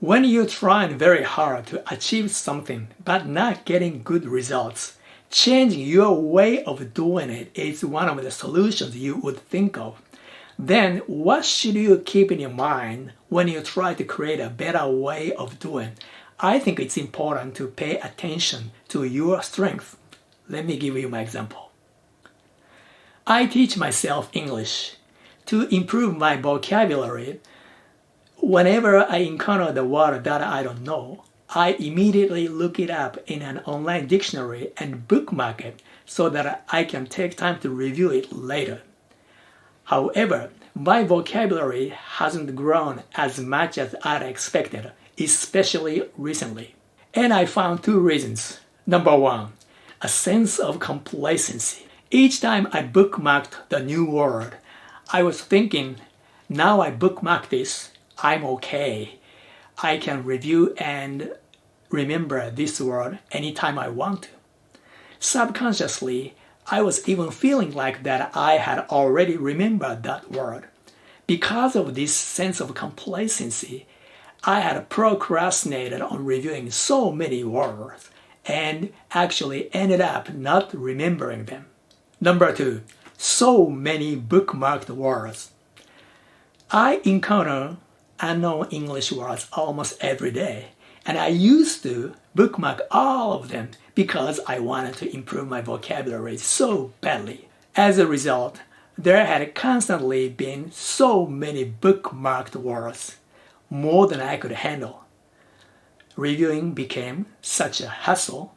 When you're trying very hard to achieve something but not getting good results, changing your way of doing it is one of the solutions you would think of. Then what should you keep in your mind when you try to create a better way of doing? I think it's important to pay attention to your strength. Let me give you my example. I teach myself English. To improve my vocabulary, whenever I encounter the word that I don't know, I immediately look it up in an online dictionary and bookmark it so that I can take time to review it later. However, my vocabulary hasn't grown as much as I'd expected, especially recently. And I found two reasons. Number one, a sense of complacency. Each time I bookmarked the new word, I was thinking, now I bookmark this, I'm okay. I can review and remember this word anytime I want to. Subconsciously, I was even feeling like that I had already remembered that word. Because of this sense of complacency, I had procrastinated on reviewing so many words and actually ended up not remembering them. Number two, so many bookmarked words. I encounter unknown English words almost every day, and I used to bookmark all of them because I wanted to improve my vocabulary so badly. As a result, there had constantly been so many bookmarked words, more than I could handle. Reviewing became such a hassle,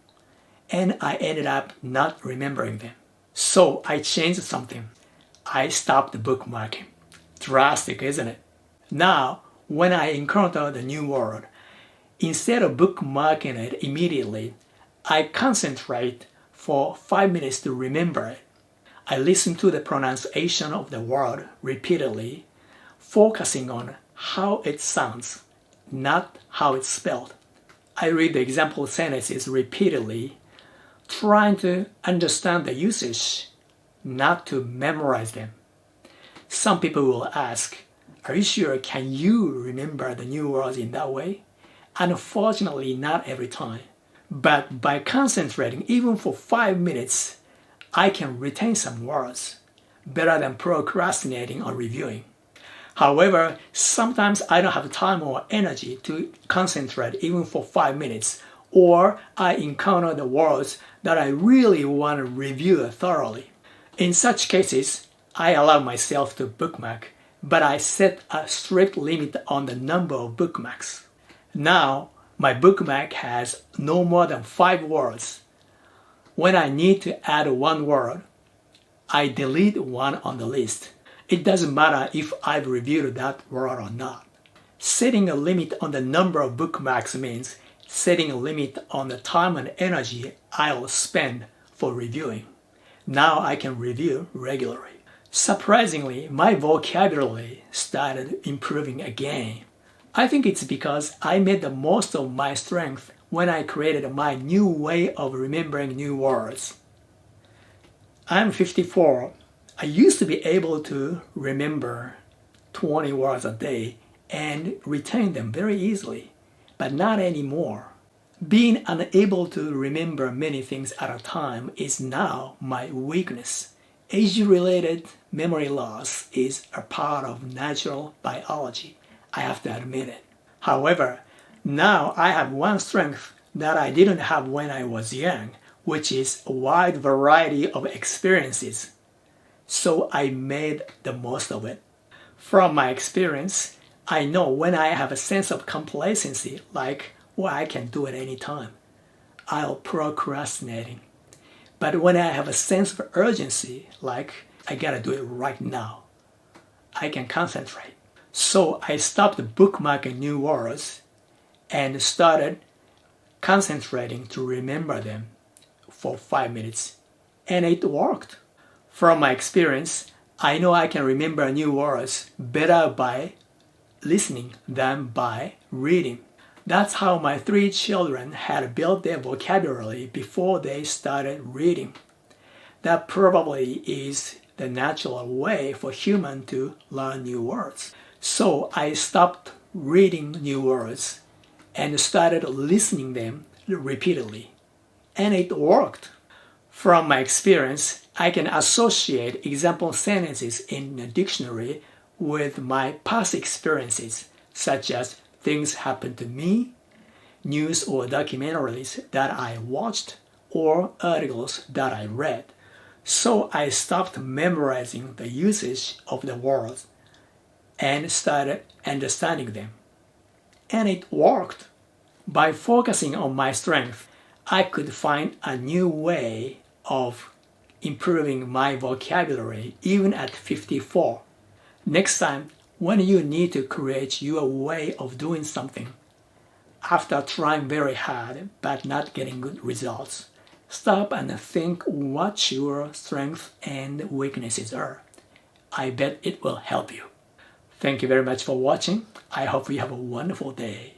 and I ended up not remembering them. So I changed something. I stopped bookmarking. Drastic, isn't it? Now, when I encounter the new word, instead of bookmarking it immediately, I concentrate for 5 minutes to remember it. I listen to the pronunciation of the word repeatedly, focusing on how it sounds, not how it's spelled. I read the example sentences repeatedly, trying to understand the usage, not to memorize them. Some people will ask, are you sure can you remember the new words in that way? Unfortunately, not every time. But by concentrating even for 5 minutes, I can retain some words, better than procrastinating on reviewing. However, sometimes I don't have time or energy to concentrate even for 5 minutes, or I encounter the words that I really want to review thoroughly. In such cases, I allow myself to bookmark, but I set a strict limit on the number of bookmarks. Now, my bookmark has no more than 5 words. When I need to add one word, I delete one on the list. It doesn't matter if I've reviewed that word or not. Setting a limit on the number of bookmarks means setting a limit on the time and energy I'll spend for reviewing. Now I can review regularly. Surprisingly, my vocabulary started improving again. I think it's because I made the most of my strength when I created my new way of remembering new words. I'm 54. I used to be able to remember 20 words a day and retain them very easily, but not anymore. Being unable to remember many things at a time is now my weakness. Age-related memory loss is a part of natural biology. I have to admit it. However, now I have one strength that I didn't have when I was young, which is a wide variety of experiences. So I made the most of it. From my experience, I know when I have a sense of complacency, like, well, I can do it anytime, I'll procrastinating. But when I have a sense of urgency, like, I gotta do it right now, I can concentrate. So I stopped bookmarking new words and started concentrating to remember them for 5 minutes. And it worked. From my experience, I know I can remember new words better by listening than by reading. That's how my 3 children had built their vocabulary before they started reading. That probably is the natural way for humans to learn new words. So I stopped reading new words and started listening them repeatedly. And it worked. From my experience, I can associate example sentences in a dictionary with my past experiences, such as things happened to me, news or documentaries that I watched, or articles that I read. So I stopped memorizing the usage of the words and started understanding them. And it worked. By focusing on my strength, I could find a new way of improving my vocabulary even at 54. Next time, when you need to create your way of doing something, after trying very hard but not getting good results, stop and think what your strengths and weaknesses are. I bet it will help you. Thank you very much for watching. I hope you have a wonderful day.